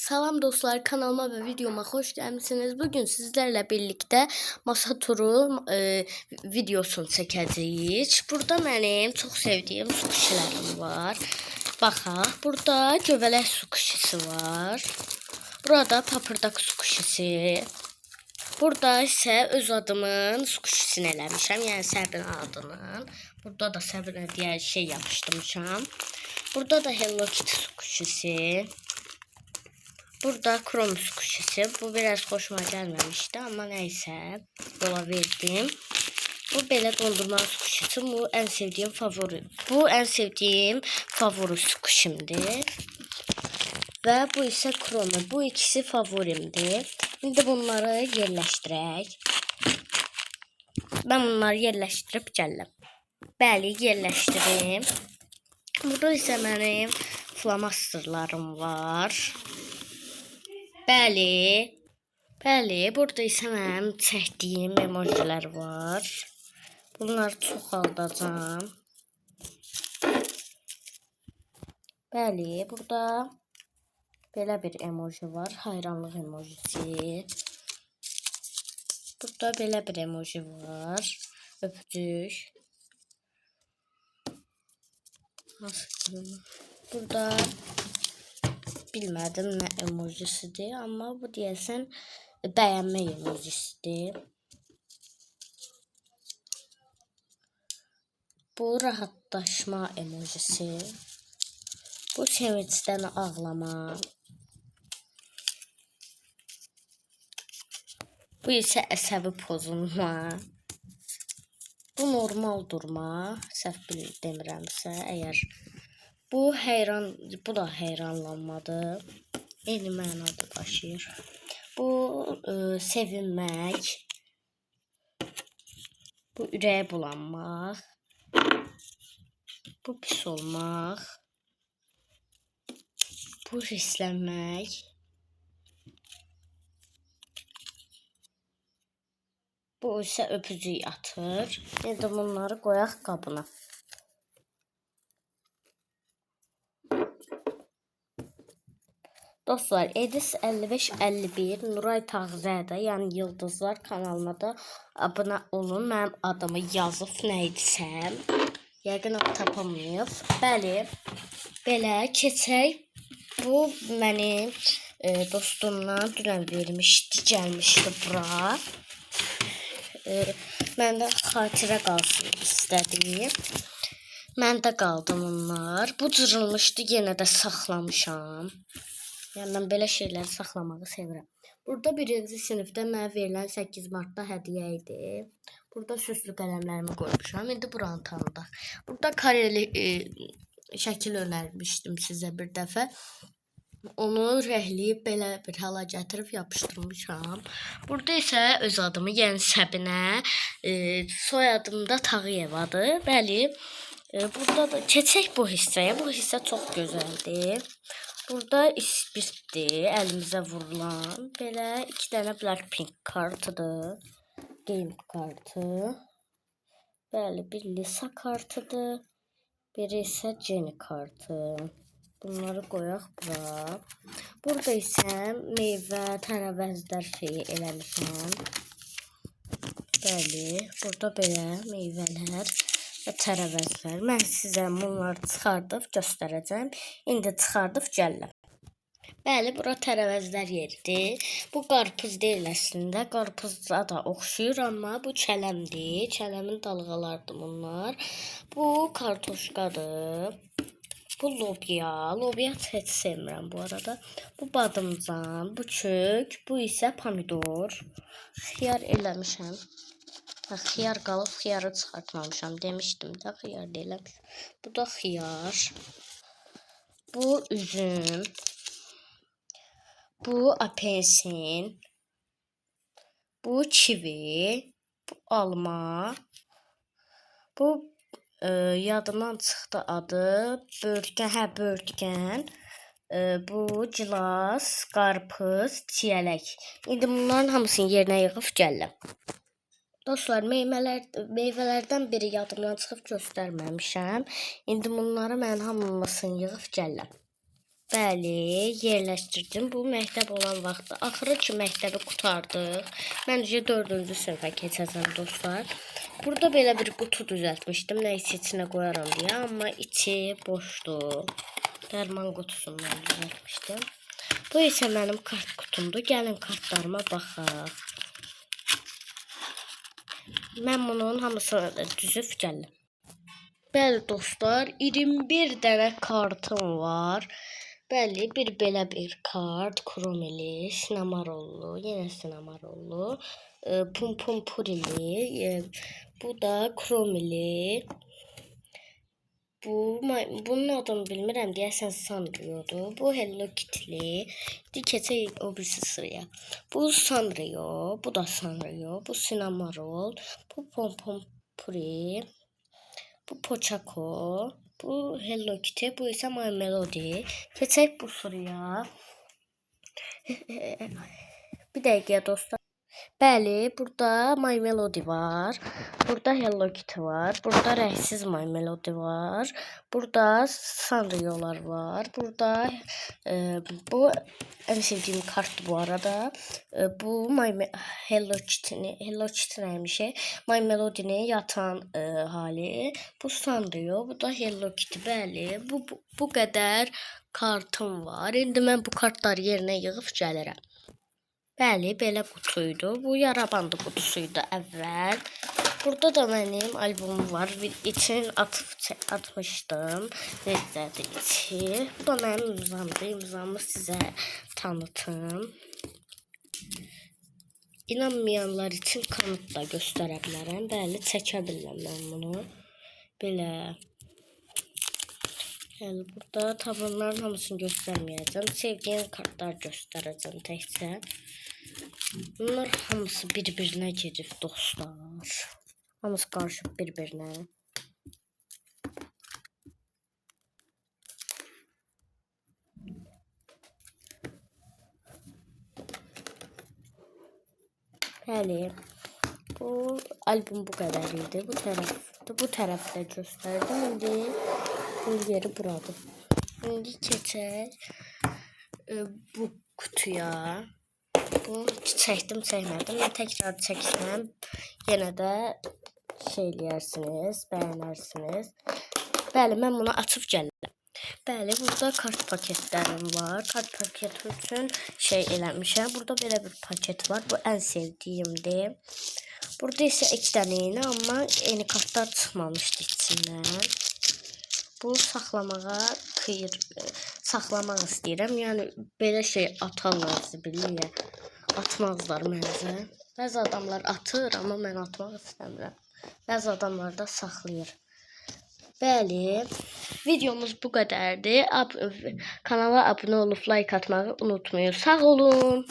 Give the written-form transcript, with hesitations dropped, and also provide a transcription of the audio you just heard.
Salam dostlar, kanalıma ve videoma hoş gəlmisiniz. Bugün sizlerle birlikte masa turu videosunu çəkəcəyik. Burada mənim çox sevdiyim su kuşilərim var. Baxaq, burada göbələk su kuşisi var. Burada papırdak su kuşisi. Burada isə öz adımın su kuşisini eləmişəm, yəni Səbinə adının. Burada da Səbinə deyə şey yapışdırmışam. Burada da Hello Kitty su kuşisi. Burada Kronos kuşisi. Bu biraz hoşuma gelmemişti ama neyse. Yola verdim. Bu belə dondurma kuşisi. Bu en sevdiğim favori. Bu en sevdiğim favori kuşumdur. Ve bu ise Kronos. Bu ikisi favorimdir. Şimdi bunları yerləşdirək. Ben bunları yerləşdirib gəldim. Bəli, yerləşdirdim. Burada ise benim flamasterlarım var. Bəli, burada isə mənim çəkdiyim emojilər var. Bunları çoxaldacağam. Bəli, burada belə bir emoji var, hayranlıq emojisi. Burada belə bir emoji var, öpücük. Burada bilmədim nə emojisidir, amma bu deyəsən bəyənmə emojisidir. Bu rahatlaşma emojisi. Bu sevincdən ağlama. Bu isə əsəbi pozulma. Bu normal durma, səhv demirəmsə əgər. Bu da heyranlanmadır. Eyni mənada daşıyır. Bu sevinmək. Bu ürəyə bulanmaq. Bu pis olmaq. Bu hislənmək. Bu isə öpücük atır. İndi bunları qoyaq qabına. Dostlar, Edis 5551 Nuray Tağzadə, yəni Yıldızlar kanalına da abunə olun. Mənim adımı yazıb nə idisə. Yəqin o tapamayıb. Bəli, belə keçək. Bu mənim dostumdan dünən vermişdi, gəlmişdi bura. Məndə xatirə qalsın istədim. Məndə qaldı bunlar. Bu cırılmışdı, yenə də saxlamışam. Yəni mən belə şeyləri saxlamağı sevirəm. Burada 1-ci sinifdə mənə verilən 8 martda hədiyyə idi. Burada süslü qələmlərimi qoymuşam. İndi buranı tanıdıq. Burada kareli şəkil önərmişdim sizə bir dəfə. Onu rəhləyib belə bir hala gətirib yapışdırmışam. Burada isə öz adımı, yəni Səbinə, soyadım da Tağıyevadır. Bəli, burada da keçək bu hissəyə. Bu hissə çox gözəldir. Burada isbirtdir, əlimizə vurulan. Belə 2 dənə Blackpink kartıdır. Game kartı. Bəli, bir Lisa kartıdır. Biri isə Jenny kartı. Bunları qoyaq bura. Burada isə meyvə, tərəvəzlər şeyi eləmişəm. Bəli, burada belə meyvələr və tərəvəzlər. Mən sizə bunları çıxardıb göstərəcəm. İndi çıxardıb gəlirəm. Bəli, bura tərəvəzlər yeridir. Bu qarpız deyil əslində. Qarpıza da oxşuyur, amma bu kələmdir. Kələmin dalğalardır bunlar. Bu kartoşkadır. Bu lobya. Lobya heç sevmirəm bu arada. Bu badımcan, bu kök, bu isə pomidor. Xiyar eləmişəm. Xiyar qalıb, xiyarı çıxartmamışam demişdim də, xiyar deyiləm. Bu da xiyar. Bu üzüm. Bu apelsin. Bu kivi. Bu alma. Bu yadımdan çıxdı adı. Böğürtən. Bu gilas, qarpız, çiyələk. İndi bunların hamısını yerinə yığıb gəldim. Dostlar, meyvələrdən biri yadımdan çıxıb göstərməmişəm. İndi bunları mən hamısını yığıb gəlirəm. Bəli, yerləşdirdim. Bu məktəb olan vaxtda. Axırı ki məktəbi qurtardıq. Mən üzə 4-cü sinifə keçəcəm dostlar. Burada belə bir qutu düzəltmişdim. Nə içinə qoyaram deyə, amma içi boşdur. Dərman qutusundan düzəltmişdim. Bu isə mənim kart kutumdur. Gəlin kartlarıma baxaq. Mən bunun hamısını düzüb gəldim. Bəli dostlar, 21 dənə kartım var. Bəli, bir belə bir kart, kromili, sinamarollu, yenə sinamarollu, pumpurili, bu da kromili. Bunun adını bilmirəm, deyəsən Sanrio'dur. Bu Hello Kitty. Keçək o birisi sıraya. Bu Sanrio, bu da Sanrio, bu Sinamarol, bu Pompompuri, bu Poçako, bu Hello Kitty, bu isə My Melody. Keçək bu sıraya. Bir dəqiqə dostlar. Bəli, burada My Melody var. Burada Hello Kitty var. Burada rəngsiz My Melody var. Burada Sanrio'lar var. Burada bu en sevdiğim kart bu arada. Bu Hello Kitty neymiş? My Melody'nin yatan hali. Bu Sanrio, bu da Hello Kitty. Bəli, bu qədər kartım var. İndi mən bu kartları yerinə yığıb gəlirəm. Bəli, belə qutuydu. Bu yarabandı qutusuydu əvvəl. Burada da mənim albumum var. İçini atmışdım. Necədir içi. Bu da mənim imzamdır. İmzamı sizə tanıtım. İnanmayanlar için kanıt da göstərə bilərəm. Bəli, çəkə bilirəm mən bunu. Belə. Yəni, burada tabunların hamısını göstərməyəcəm. Sevdiyim kartlar göstərəcəm təkcə. Bunlar hamısı bir-birinə gedib dostlar. Hamısı qarışıb bir-birinə. Bəli. Bu album bu qədər idi. Bu tərəfdə göstərdim. İndi bu yeri buradır. İndi keçək bu kutuya. Bu çəkdim, çəkmədim. Mən təkrar çəksəm, yenə də şey eləyirsiniz, bəyənərsiniz. Bəli, mən bunu açıb gəlirəm. Bəli, burada kart paketlərim var. Kart paketi üçün şey eləmişəm. Burada belə bir paket var. Bu ən sevdiyimdir. Burada isə 2 dənə yeni, amma yeni kartlar çıxmamışdı içindən. Bunu saxlamaq istəyirəm. Yəni belə şey atarlar zibiliyə. Atmazlar məncə. Bəzi adamlar atır, amma mən atmaq istəmirəm. Bəzi adamlar da saxlayır. Bəli, videomuz bu qədərdir. Kanala abunə olub like atmağı unutmayın. Sağ olun.